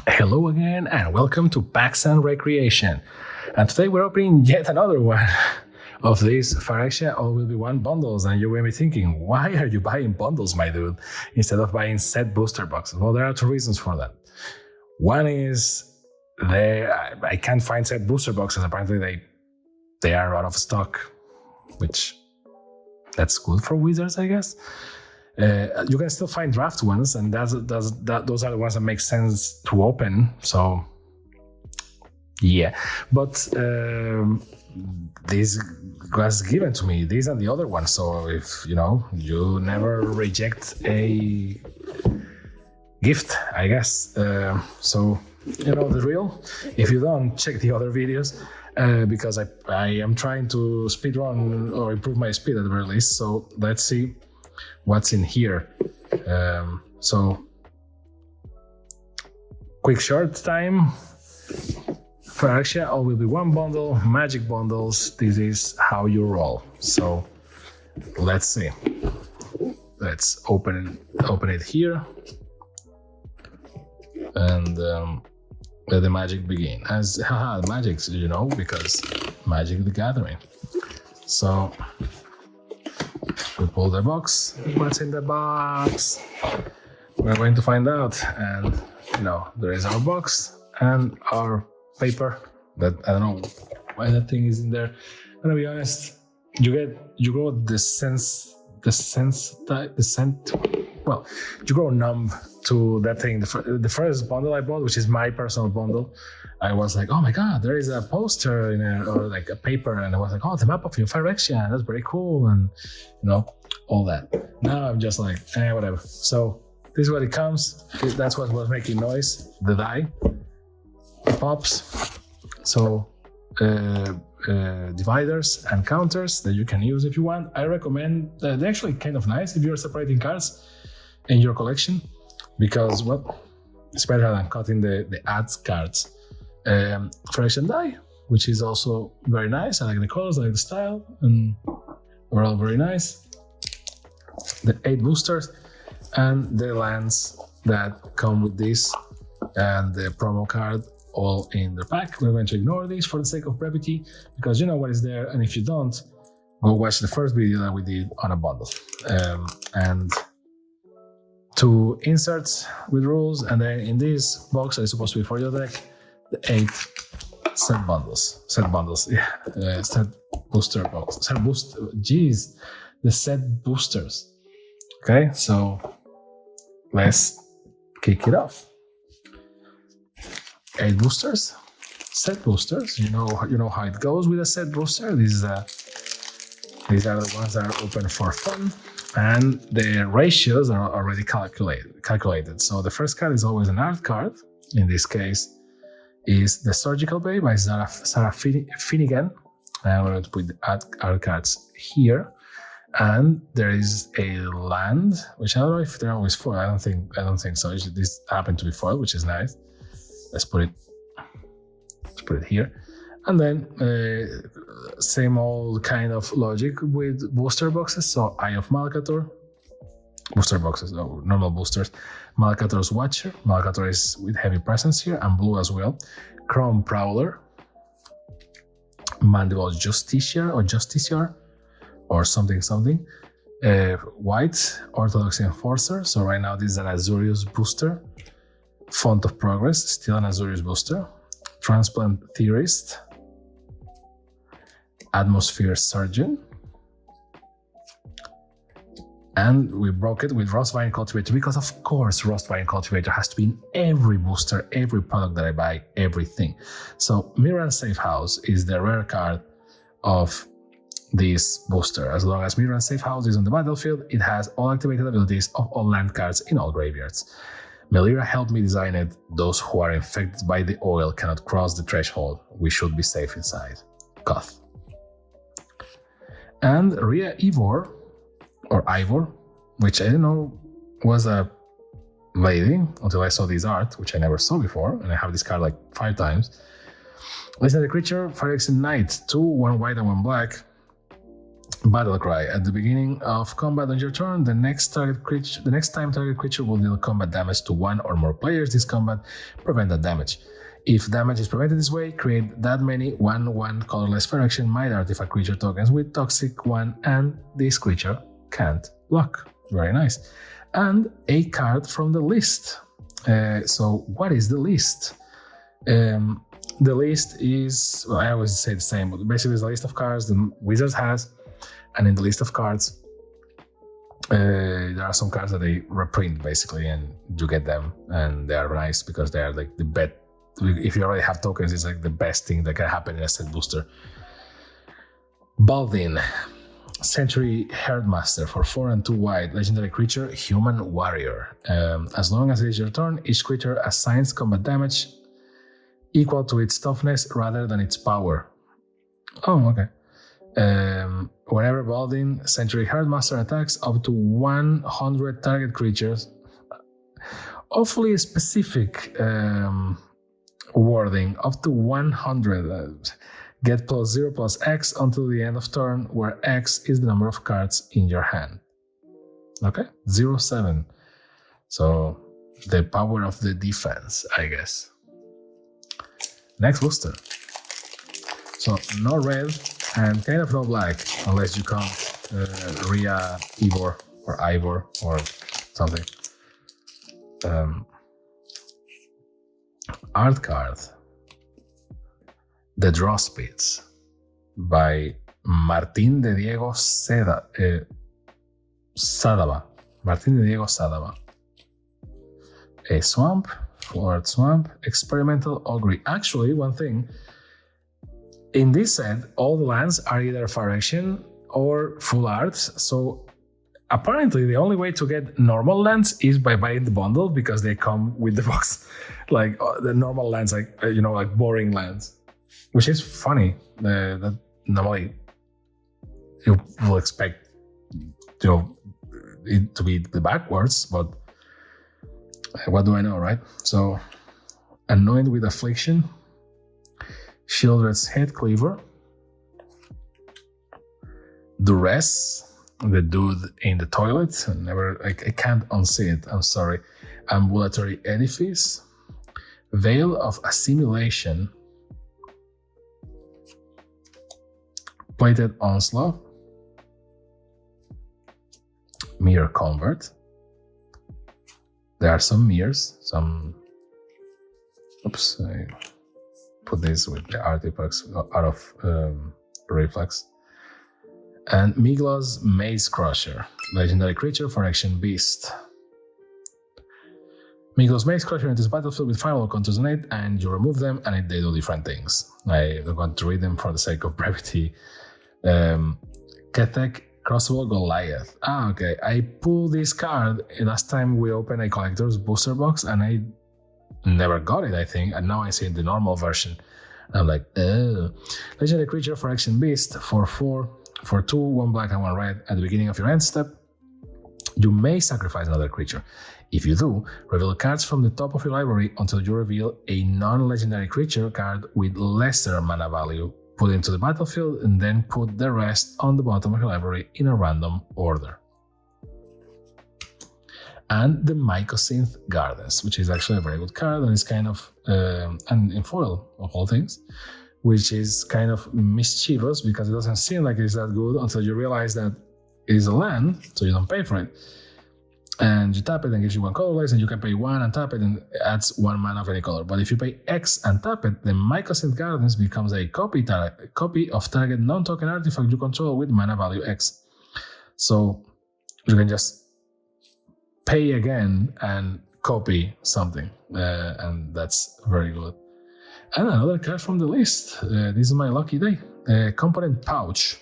Hello again and welcome to Packs&Recreation. And today we're opening yet another one of these Phyrexia All Will Be One bundles. And you may be thinking, why are you buying bundles, my dude, instead of buying set booster boxes? Well, there are two reasons for that. One is I can't find set booster boxes. Apparently they are out of stock, which that's good for Wizards, I guess. You can still find draft ones, and those are the ones that make sense to open. So, yeah. But this was given to me. These are the other ones. So if you never reject a gift, I guess. So the real. If you don't, check the other videos. Because I am trying to speedrun or improve my speed at the very least. So let's see what's in here. So quick short time. Phyrexia All Will Be One bundle, magic bundles. This is how you roll. So let's see. Let's open it here. And let the magic begin. As magic, because Magic the Gathering. So we pull the box. What's in the box? We're going to find out. And there is our box and our paper. That I don't know why that thing is in there. I'm gonna be honest. You grow the scent. Well, you grow numb to that thing. The first bundle I bought, which is my personal bundle, I was like, oh my god, there is a poster in it, or like a paper, and I was like, oh, the map of your Phyrexia, that's very cool, and all that. Now I'm just like, whatever. So this is what it comes. That's what was making noise. The die pops. So dividers and counters that you can use if you want. I recommend. They're actually kind of nice if you're separating cards in your collection, because it's better than cutting the ads cards. Phyrexia die, which is also very nice. I like the colors, I like the style, and overall very nice. The 8 boosters and the lands that come with this and the promo card all in the pack. We're going to ignore these for the sake of brevity, because you know what is there, and if you don't, go watch the first video that we did on a bundle. And 2 inserts with rules, and then in this box that is supposed to be for your deck, the 8 set bundles, yeah, set booster box, the set boosters. Okay, so let's kick it off. 8 boosters, set boosters. You know how it goes with a set booster. These are the ones that are open for fun. And the ratios are already calculated. So the first card is always an art card. In this case, is the Surgical Bay by Sarah Finnegan. And we're going to put the art cards here. And there is a land, which I don't know if they're always foil. I don't think so. This happened to be foil, which is nice. Let's put it here. And then same old kind of logic with booster boxes. So Eye of Malcator, booster boxes, normal boosters. Malcator's Watcher. Malcator is with heavy presence here, and blue as well. Chrome Prowler. Mandible Justiciar, or something. White Orthodox Enforcer. So right now this is an Azurius booster. Font of Progress, still an Azurius booster. Transplant Theorist. Atmosphere Surgeon. And we broke it with Rustvine Cultivator, because of course Rustvine Cultivator has to be in every booster, every product that I buy, everything. So Mirran Safe House is the rare card of this booster. As long as Mirran Safe House is on the battlefield, it has all activated abilities of all land cards in all graveyards. Melira helped me design it. Those who are infected by the oil cannot cross the threshold. We should be safe inside. Koth. And Rhea Ivor, or Ivor, which I didn't know was a lady until I saw this art, which I never saw before, and I have this card like 5 times. Legendary creature, Phyrexian Knight, 2, 1 white and 1 black. Battle Cry. At the beginning of combat on your turn, the next time target creature will deal combat damage to one or more players this combat, prevent that damage. If damage is prevented this way, create that many 1/1 colorless Phyrexia Might artifact creature tokens with Toxic 1, and this creature can't block. Very nice. And a card from the list. So what is the list? The list is, well, I always say the same, but basically it's a list of cards the Wizards has. And in the list of cards, there are some cards that they reprint basically, and you get them, and they are nice because they are like the best. If you already have tokens, it's like the best thing that can happen in a set booster. Baldin, Century Herdmaster for 4 and 2 white, legendary creature, human warrior. As long as it is your turn, each creature assigns combat damage equal to its toughness rather than its power. Oh, okay. Whenever Baldin Century Herdmaster attacks up to 100 target creatures, awfully specific wording, up to 100, get +0/+X until the end of turn, where X is the number of cards in your hand. Okay, 0/7. So the power of the defense, I guess. Next booster. So no red and kind of no black, unless you count Rhea, Ivor, or Ivor, or something. Art card. The Draw Spits by Martín de Diego Sadaba. Martín de Diego Sadaba. A swamp, Flood Swamp, Experimental Augury. Actually, one thing, in this set, all the lands are either Phyrexian or full art, so apparently the only way to get normal lands is by buying the bundle, because they come with the box. Like the normal lands, like like boring lands, which is funny. That normally you will expect it to be the backwards, but what do I know, right? So, Anointed with Affliction, Shieldred's Head Cleaver, Duress, the dude in the toilet. I can't unsee it, I'm sorry. Ambulatory Edifice, Veil of Assimilation, Plated Onslaught, Mirror Convert. There are some mirrors, oops, I put this with the artifacts out of reflex. And Migla's Maze Crusher, legendary creature, Phyrexian Beast. Migla's Maze Crusher enters the battlefield with firewall counters on it, and you remove them, and they do different things. I don't want to read them for the sake of brevity. Kethek Crossbow Goliath. Okay. I pulled this card last time we opened a collector's booster box, and I never got it, I think, and now I see the normal version. I'm like, oh. Legendary creature, Phyrexian Beast, for 4, for 2, 1 black and 1 red. At the beginning of your end step, you may sacrifice another creature. If you do, reveal cards from the top of your library until you reveal a non-legendary creature card with lesser mana value. Put it into the battlefield, and then put the rest on the bottom of your library in a random order. And the Mycosynth Gardens, which is actually a very good card, and is kind of, and in foil of all things, which is kind of mischievous because it doesn't seem like it's that good until you realize that it is a land, so you don't pay for it. And you tap it and gives you 1 colorless, and you can pay 1 and tap it and it adds 1 mana of any color. But if you pay X and tap it, the Mycosynth Gardens becomes a copy of target non-token artifact you control with mana value X. So you can just pay again and copy something, and that's very good. And another card from the list. This is my lucky day. Component Pouch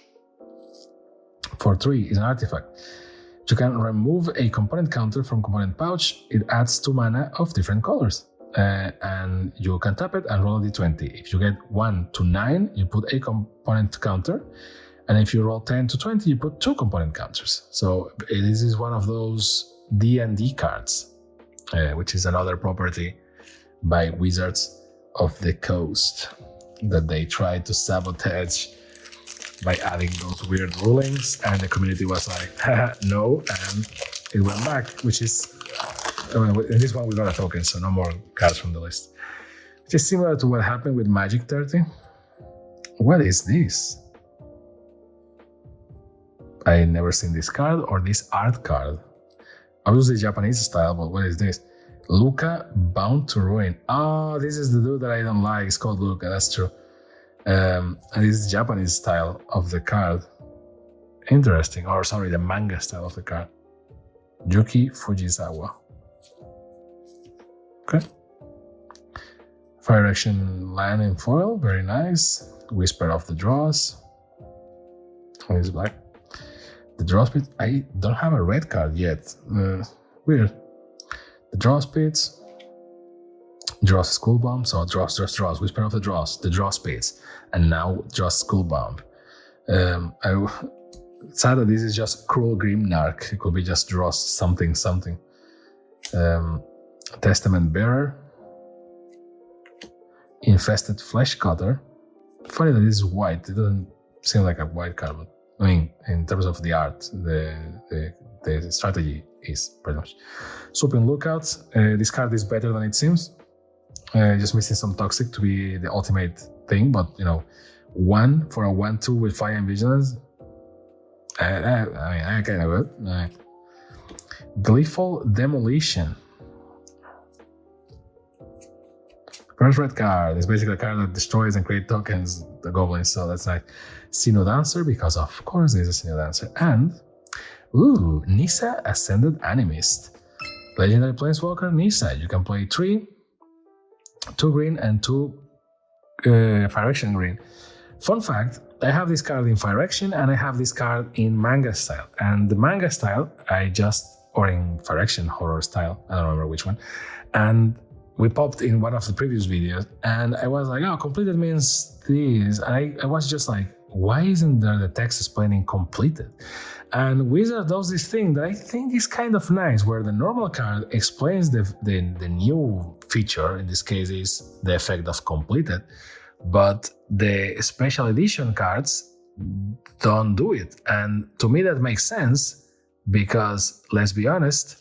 for 3 is an artifact. You can remove a component counter from Component Pouch. It adds 2 mana of different colors. And you can tap it and roll a d20. If you get 1 to 9, you put a component counter. And if you roll 10 to 20, you put 2 component counters. So this is one of those D&D cards, which is another property by Wizards of the Coast that they try to sabotage by adding those weird rulings, and the community was like, haha, no, and it went back, which is, in this one we got a token, so no more cards from the list. Which is similar to what happened with Magic 30. What is this? I never seen this card or this art card. Obviously Japanese style, but what is this? Luka Bound to Ruin. Oh, this is the dude that I don't like. It's called Luka, that's true. And this is Japanese style of the card. Interesting. Or sorry, the manga style of the card. Yuki Fujisawa. Okay. Phyrexia land in foil, very nice. Whisper of the Draws. Oh, it's black. The draw speed, I don't have a red card yet. Weird. The draw speeds. Draws School Bomb, so draws, Whisper of the Draws, the draw speeds. And now draws School Bomb. Sad that this is just Cruel Grimnark. It could be just draws something. Testament Bearer. Infested Flesh Cutter. Funny that this is white. It doesn't seem like a white card, but I mean, in terms of the art, the strategy is pretty much. Swooping Lookout. This card is better than it seems. Just missing some Toxic to be the ultimate thing, but you know, 1 for a 1/2 with Fire and Vigilance. I kind of good. Gleeful Demolition. First red card is basically a card that destroys and creates tokens, the goblins, so that's like Sinnoh Dancer, because of course there's a Sinnoh Dancer. And, Nissa Ascended Animist. Legendary Planeswalker Nissa. You can play 3, 2 green, and 2 Phyrexia green. Fun fact, I have this card in Phyrexia and I have this card in manga style. And the manga style, or in Phyrexia horror style, I don't remember which one. And we popped in one of the previous videos and I was like, oh, completed means this. And I was just like, why isn't there the text explaining completed? And Wizard does this thing that I think is kind of nice, where the normal card explains the new feature, in this case is the effect of completed, but the special edition cards don't do it. And to me that makes sense because, let's be honest,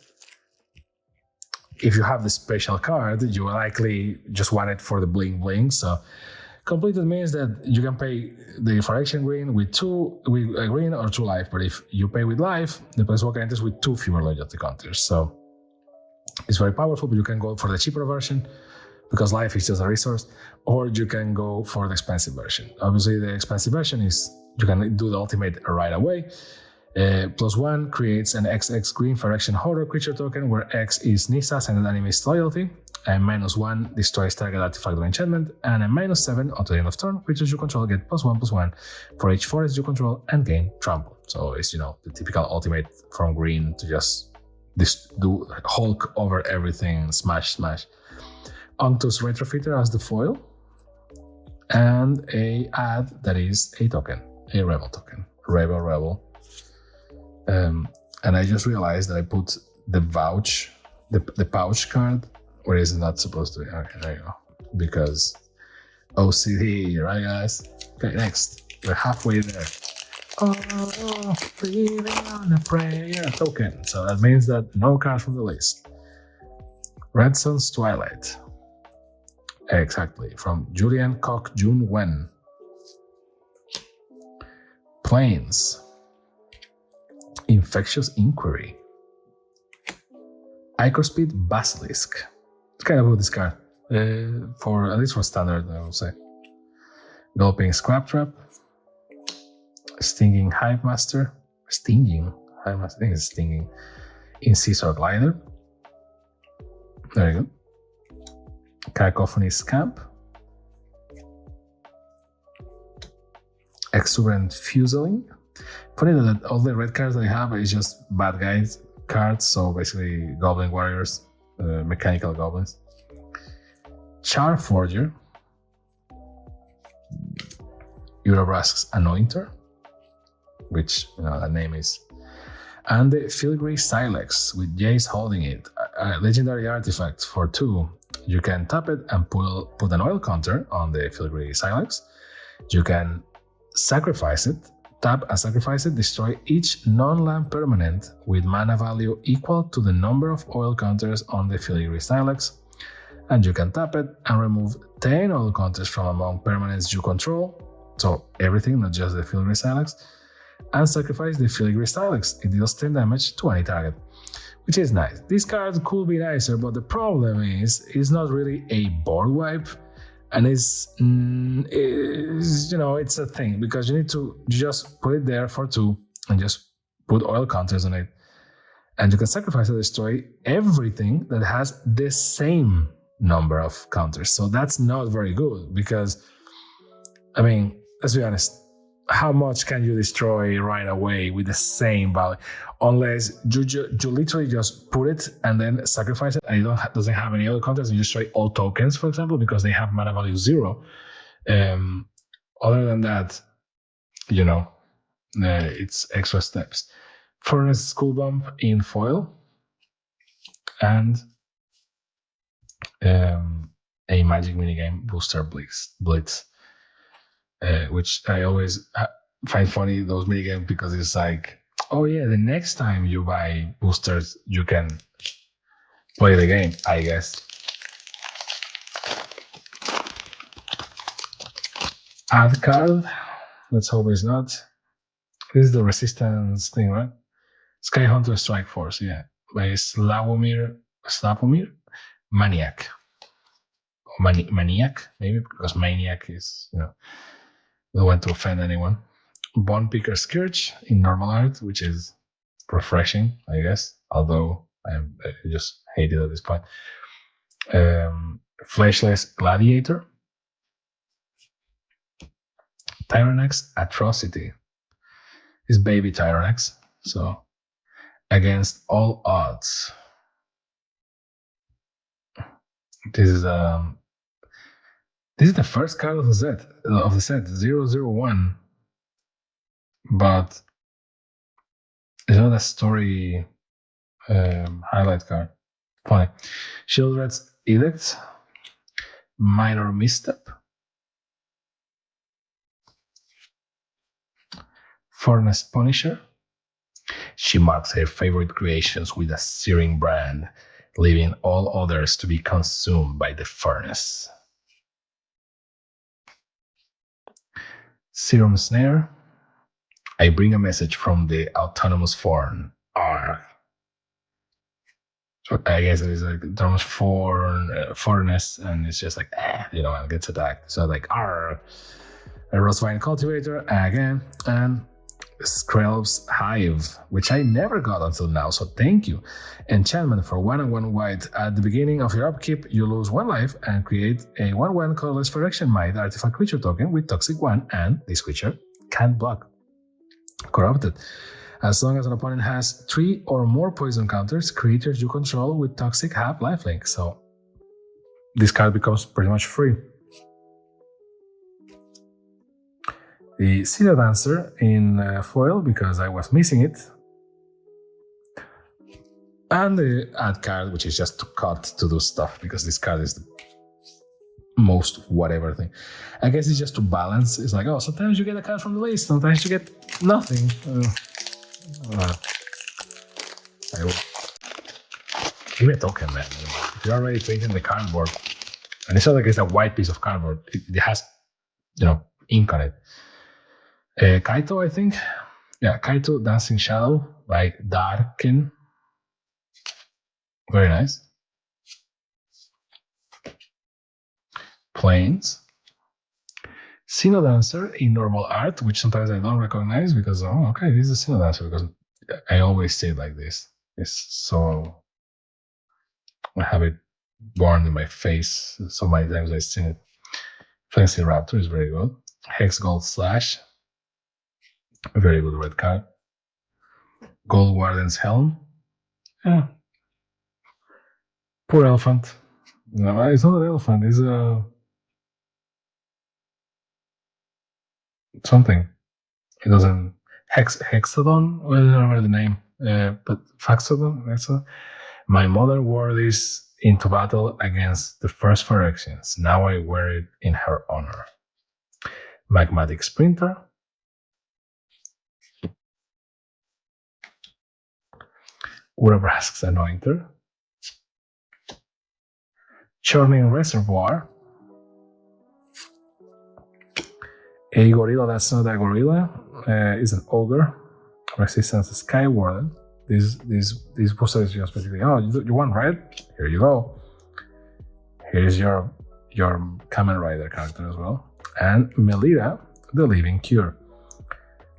if you have the special card, you likely just want it for the bling bling. So completed means that you can pay the Phyrexia green with a green or 2 life. But if you pay with life, the Planeswalker enters with 2 fewer loyalty counters. So it's very powerful, but you can go for the cheaper version because life is just a resource, or you can go for the expensive version. Obviously, the expensive version is you can do the ultimate right away. +1 creates an XX green Phyrexia horror creature token where X is Nissa Ascended Animist loyalty, and -1 destroys target artifact or enchantment, and a -7 until the end of turn, creatures you control get +1/+1 for each forest you control and gain trample. So it's, you know, the typical ultimate from green to just do Hulk over everything, smash. Unctus Retrofitter as the foil, and a add that is a token, a rebel token, rebel. And I just realized that I put the pouch card where it's not supposed to be. Okay, there you go. Because OCD, right guys? Okay, next. We're halfway there. Oh, living on a prayer token. So that means that no card from the list. Red Sun's Twilight. Exactly. From Julian Koch Jun Wen. Plains. Infectious Inquiry. Icorspeed Basilisk. It's kind of a this card. At least for standard, I would say. Gulping Scraptrap. Stinging Hive Master. I think it's Stinging. Incisor Glider. There you go. Cacophony Scamp. Exuberant Fuseling. Funny that all the red cards I have is just bad guys cards, so basically Goblin Warriors, mechanical goblins. Charforger. Eurobrask's Anointer, which, you know, that name is. And the Filigree Silex with Jace holding it. A legendary artifact for 2. You can tap it and put an oil counter on the Filigree Silex. You can sacrifice it, tap and sacrifice it, destroy each non-land permanent with mana value equal to the number of oil counters on the filigree Silex, and you can tap it and remove 10 oil counters from among permanents you control, so everything, not just the filigree Silex, and sacrifice the filigree Silex. It deals 10 damage to any target, which is nice. This card could be nicer, but the problem is it's not really a board wipe, and it's a thing because you need to just put it there for 2 and just put oil counters on it, and you can sacrifice or destroy everything that has the same number of counters. So that's not very good because, I mean, let's be honest, how much can you destroy right away with the same value? Unless you literally just put it and then sacrifice it, and it doesn't have any other counters, and you destroy all tokens, for example, because they have mana value 0. Other than that, it's extra steps. Furnace School Bump in foil, and a Magic minigame Booster Blitz. Which I always find funny, those minigames, because it's like, oh yeah, the next time you buy boosters, you can play the game, I guess. Add card, let's hope it's not. This is the resistance thing, right? Sky Hunter Strike Force, yeah, by Slavomir Maniac. Maniac, maybe, because Maniac is, don't want to offend anyone. Bone Picker Scourge in normal art, which is refreshing, I guess, although I just hate it at this point. Fleshless Gladiator. Tyrannex Atrocity is baby Tyrannex, so against all odds. This is the first card of the set 001, but it's not a story highlight card. Funny. Shieldred's Edict, Minor Misstep, Furnace Punisher. She marks her favorite creations with a searing brand, leaving all others to be consumed by the furnace. Serum Snare. I bring a message from the autonomous form. So I guess it is like autonomous furnace, and it's just like, and gets attacked. So like, a Rosevine Cultivator again, and Skrelv's Hive, which I never got until now, so thank you. Enchantment for 1/1 white. At the beginning of your upkeep, you lose 1 life and create a 1/1 colorless Phyrexia Might artifact creature token with Toxic 1, and this creature can't block. Corrupted. As long as an opponent has 3 or more poison counters, creatures you control with Toxic have lifelink, so this card becomes pretty much free. The Cedar Dancer in foil, because I was missing it. And the add card, which is just to cut to do stuff, because this card is the most whatever thing. I guess it's just to balance. It's like, sometimes you get a card from the list, sometimes you get nothing. I will give me a token, man. If you're already printing the cardboard, and it's not like it's a white piece of cardboard, it has, ink on it. Kaito, I think. Yeah, Kaito Dancing Shadow by Darken. Very nice. Plains. Sino Dancer in normal art, which sometimes I don't recognize because, this is a Sino Dancer, because I always say it like this. It's so, I have it born in my face so many times I've seen it. Fancy Raptor is very good. Hex Gold Slash. A very good red card. Gold Warden's Helm. Yeah. Poor elephant. No, it's not an elephant. It's something. It doesn't. Hexadon? Well, I don't remember the name. But Faxodon? My mother wore this into battle against the first Phyrexians. Now I wear it in her honor. Magmatic Sprinter. Urabrask's Anointer, Churning Reservoir, a gorilla that's not a gorilla is an ogre, resistance Sky Warden. This booster is just basically, oh, you want red? Here you go. Here's your Kamen Rider character as well. And Melira, the Living Cure.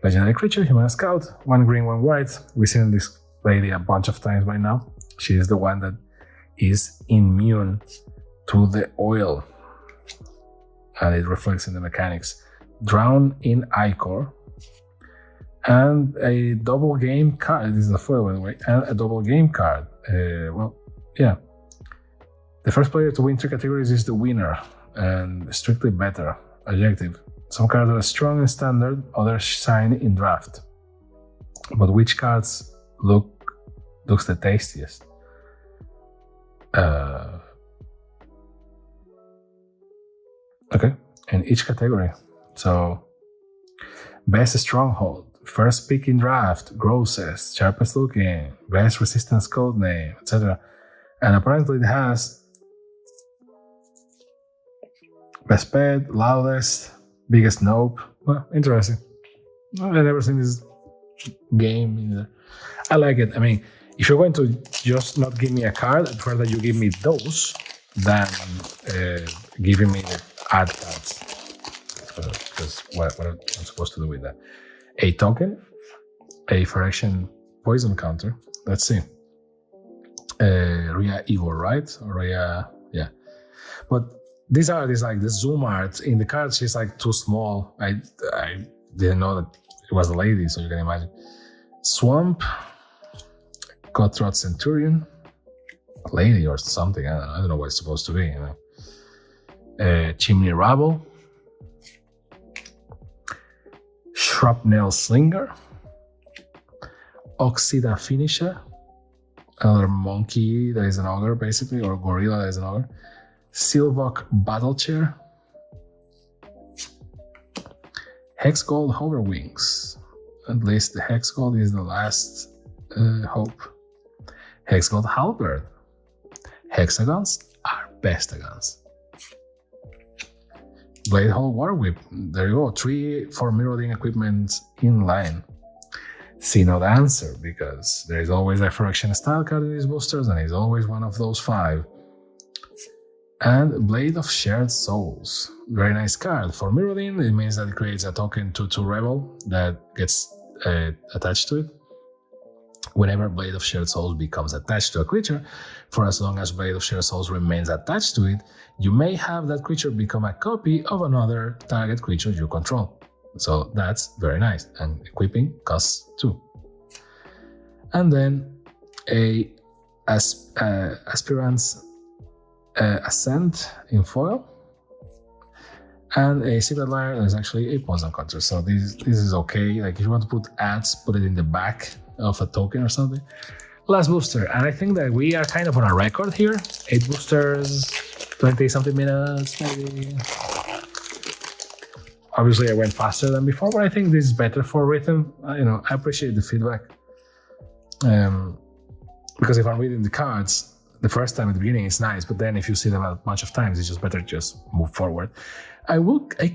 Legendary creature, human scout, 1 green, 1 white. We've seen this lady a bunch of times by now. She is the one that is immune to the oil, and it reflects in the mechanics. Drown in Icor, and a double game card. This is a foil, by the way, and a double game card. The first player to win 3 categories is the winner, and strictly better. Adjective. Some cards are strong in standard, others shine in draft. But which cards looks the tastiest? Okay, in each category. So, best stronghold, first pick in draft, grossest, sharpest looking, best resistance code name, etc. And apparently it has best pet, loudest, biggest nope. Well, interesting. I've never seen this game either. I like it. I mean, if you're going to just not give me a card, I'd prefer that you give me those than giving me the ad cards. Because what I'm supposed to do with that? A token, a Phyrexia poison counter. Let's see. Ria Evo, right? Or Ria, yeah. But these art is like the zoom art in the cards. She's like too small. I didn't know that it was a lady, so you can imagine. Swamp, Cutthroat Centurion, a lady or something. I don't know what it's supposed to be. You know. Chimney Rabble, Shrapnel Slinger, Oxida Finisher, another monkey that is an ogre, basically, or gorilla that is an ogre. Silvok Battle Chair, Hexgold Hoverwings. At least the Hexgold is the last hope. Hexgold Halberd. Hexagons are bestagons. Bladehole Warwhip. There you go. 3 for mirroring equipment in line. Synod Answer, because there is always a Phyrexia style card in these boosters, and it's always one of those 5. And Blade of Shared Souls. Very nice card. For mirroring, it means that it creates a token 2/2 Rebel that gets attached to it. Whenever Blade of Shared Souls becomes attached to a creature, for as long as Blade of Shared Souls remains attached to it, you may have that creature become a copy of another target creature you control. So that's very nice. And equipping costs 2. And then a Aspirant's Ascent in foil, and a Secret Lair is actually a poison counter. So this is okay. Like if you want to put ads, put it in the back of a token or something. Last booster, and I think that we are kind of on a record here. 8 boosters, 20 something minutes, maybe. Obviously, I went faster than before, but I think this is better for rhythm. I appreciate the feedback. Because if I'm reading the cards, the first time at the beginning it's nice, but then if you see them a bunch of times, it's just better to just move forward. I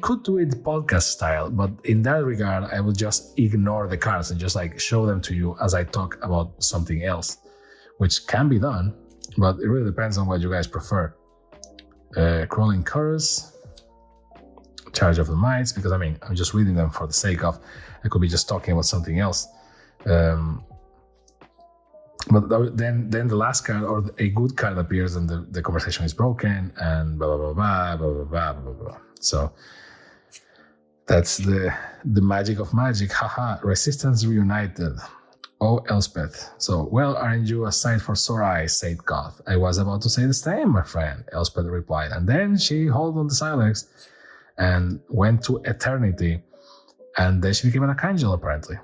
could do it podcast style, but in that regard, I will just ignore the cards and just like show them to you as I talk about something else, which can be done, but it really depends on what you guys prefer. Crawling Chorus, Charge of the Mites, because I'm just reading them for the sake of, I could be just talking about something else. But then the last card or a good card appears and the conversation is broken and blah blah blah blah blah blah blah blah. So that's the magic of magic. Haha. Resistance Reunited. Oh, Elspeth. So, well, aren't you a sight for sore eyes, said Goth. I was about to say the same, my friend, Elspeth replied. And then she held on the Silex and went to eternity. And then she became an Archangel, apparently.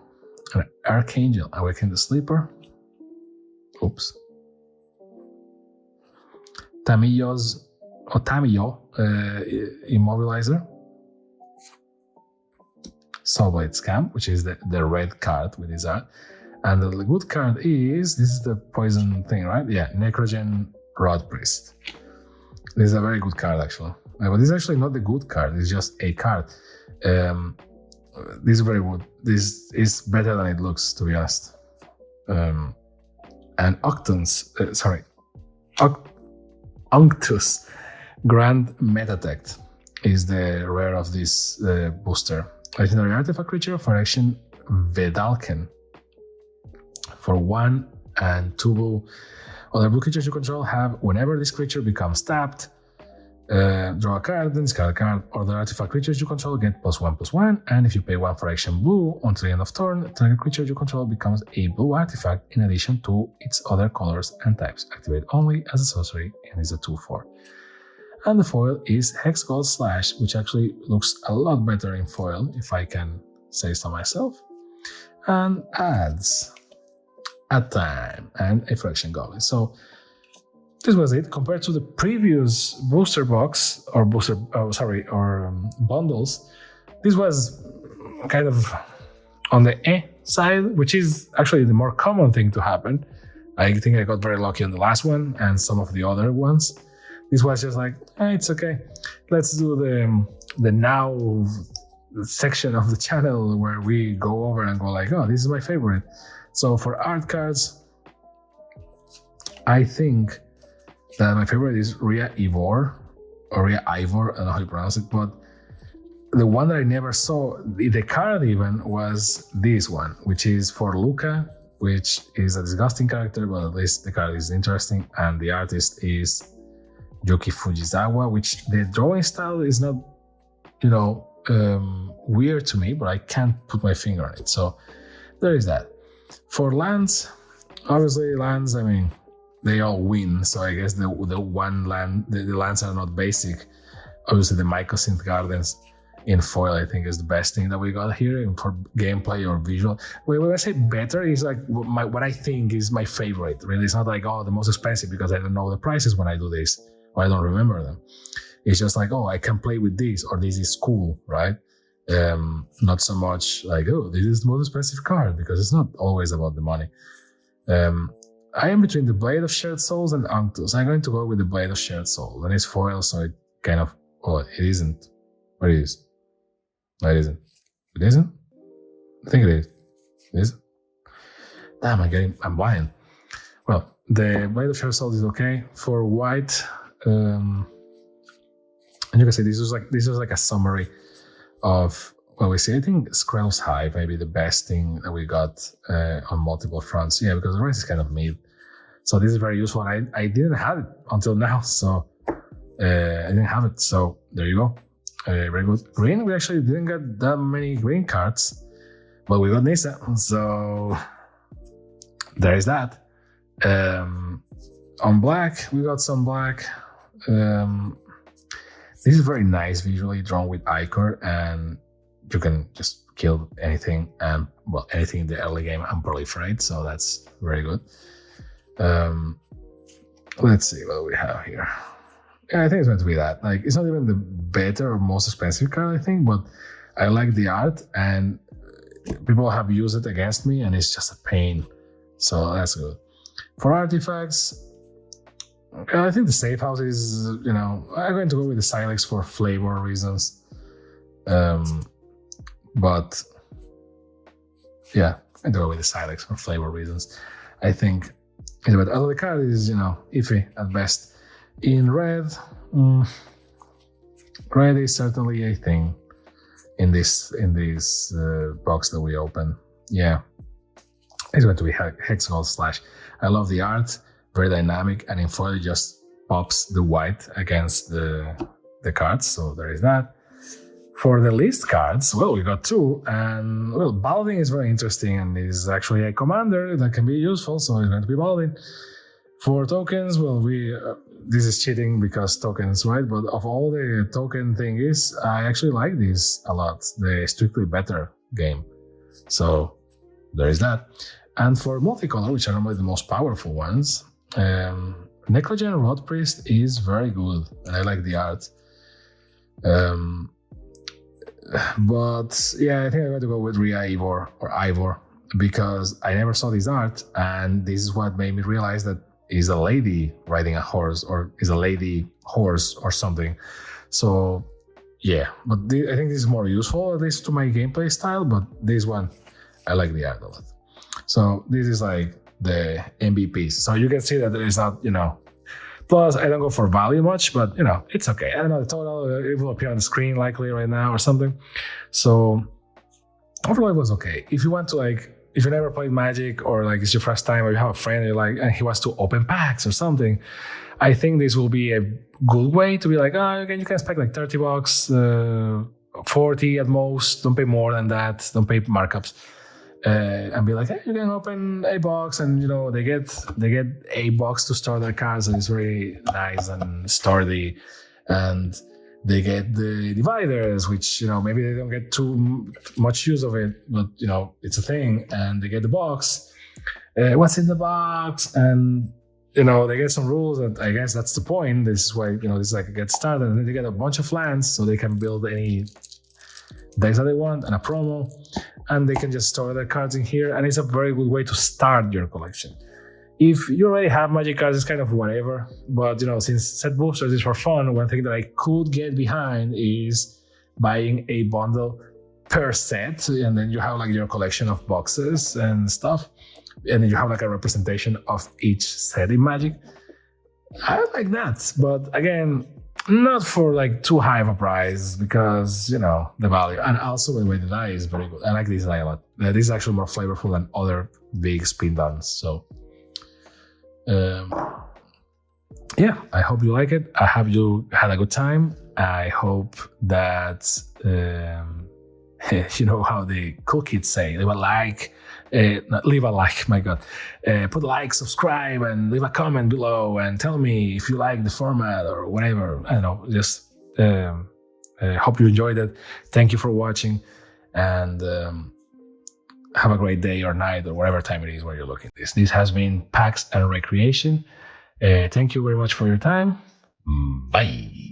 An Archangel. Awakened the Sleeper. Oops. Tamiyo Immobilizer. Soulblade Scam, which is the red card with his art. And the good card is, this is the poison thing, right? Yeah, Necrogen Rod Priest. This is a very good card, actually. But this is actually not the good card, it's just a card. This is very good. This is better than it looks, to be honest. And Unctus Grand Metatect is the rare of this booster. Legendary artifact creature for action Vedalken. For 1 and 2 blue. Other blue creatures you control have, whenever this creature becomes tapped, draw a card, then discard a card. Other artifact creatures you control get +1/+1, and if you pay 1 for action blue until the end of turn, target creature you control becomes a blue artifact in addition to its other colors and types. Activate only as a sorcery and is a 2/4. And the foil is Hexgold Slash, which actually looks a lot better in foil, if I can say so myself, and adds a time and a Fraction Goblin. So this was it. Compared to the previous booster box or bundles, this was kind of on the side, which is actually the more common thing to happen. I think I got very lucky on the last one and some of the other ones. This was just like, it's okay. Let's do the now section of the channel where we go over and go like, oh, this is my favorite. So for art cards, I think that my favorite is Ria Ivor, or Ria Ivor, I don't know how you pronounce it, but the one that I never saw, the card even, was this one, which is for Luca, which is a disgusting character, but at least the card is interesting, and the artist is Yuki Fujisawa, which the drawing style is not, weird to me, but I can't put my finger on it. So there is that. For lands, obviously lands, I mean, they all win. So I guess the one land, the lands are not basic. Obviously the Mycosynth Gardens in foil, I think, is the best thing that we got here. And for gameplay or visual, when I say better, is like what I think is my favorite. Really, it's not like, oh, the most expensive, because I don't know the prices when I do this, or I don't remember them. It's just like, oh, I can play with this, or this is cool, right? Not so much like, oh, this is the most expensive card, because it's not always about the money. I am between the Blade of Shared Souls and Unctus. I'm going to go with the Blade of Shared Souls, and it's foil, so it kind of, it isn't. Or it is? No, it isn't. It isn't? I think it is. It is? Damn, I'm blind. Well, the Blade of Shared Souls is okay. For white, and you can see this was like a summary of what we see. I think Skrell's Hive may be the best thing that we got on multiple fronts. Yeah, because the rest is kind of mid. So this is very useful. And I didn't have it until now, so I didn't have it. So there you go. Very good. Green, we actually didn't get that many green cards, but we got Nissa. So there is that. On black, we got some black. This is very nice visually, drawn with Ichor, and you can just kill anything, and anything in the early game and proliferate, so that's very good. Let's see what we have here. Yeah, I think it's going to be that. Like, it's not even the better or most expensive card, I think, but I like the art, and people have used it against me, and it's just a pain, so that's good. For artifacts, I think the safe house is, I'm going to go with the Silex for flavor reasons. But yeah, I'm going to go with the Silex for flavor reasons. I think, but other card is, iffy at best. In red, red is certainly a thing in this box that we open. Yeah, it's going to be Hexgold Slash. I love the art. Very dynamic, and in foil it just pops the white against the cards, so there is that. For the least cards, we got two, and Balding is very interesting, and is actually a commander that can be useful, so it's going to be Balding. For tokens, this is cheating because tokens, right? But of all the token thing is, I actually like these a lot, the Strictly Better game, so there is that. And for multicolor, which are normally the most powerful ones, Necrogen Rod Priest is very good, and I like the art. But yeah, I think I'm going to go with Ria Ivor or Ivor. because I never saw this art, and this is what made me realize that is a lady riding a horse, or is a lady horse or something. So yeah, but I think this is more useful, at least to my gameplay style. But this one, I like the art a lot. So this is like the MVPs. So you can see that there is not, plus I don't go for value much, but it's okay. I don't know the total, it will appear on the screen likely right now or something. So overall it was okay. If you want to if you never played Magic, or like it's your first time, or you have a friend and he wants to open packs or something, I think this will be a good way to be like, okay, you can spec like $30, 40 at most. Don't pay more than that. Don't pay markups. And be like, hey, you can open a box, and they get a box to store their cards, and it's very nice and sturdy. And they get the dividers, which maybe they don't get too much use of it, but it's a thing. And they get the box. What's in the box? And they get some rules, and I guess that's the point. This is why this is like a get started, and then they get a bunch of lands, so they can build any decks that they want, and a promo, and they can just store their cards in here. And it's a very good way to start your collection. If you already have Magic cards, it's kind of whatever. But since set boosters is for fun, one thing that I could get behind is buying a bundle per set, and then you have like your collection of boxes and stuff, and then you have like a representation of each set in Magic. I like that, but again, not for like too high of a price, because the value, and also the way the die is very good. I like this die a lot. This is actually more flavorful than other big spin dons. So yeah, I hope you like it. I hope you had a good time. I hope that how the cool kids say, leave a like, my god, put a like, subscribe, and leave a comment below, and tell me if you like the format or whatever. I don't know, just hope you enjoyed it. Thank you for watching, and have a great day or night or whatever time it is where you're looking at this. This has been Packs and Recreation. Thank you very much for your time. Bye.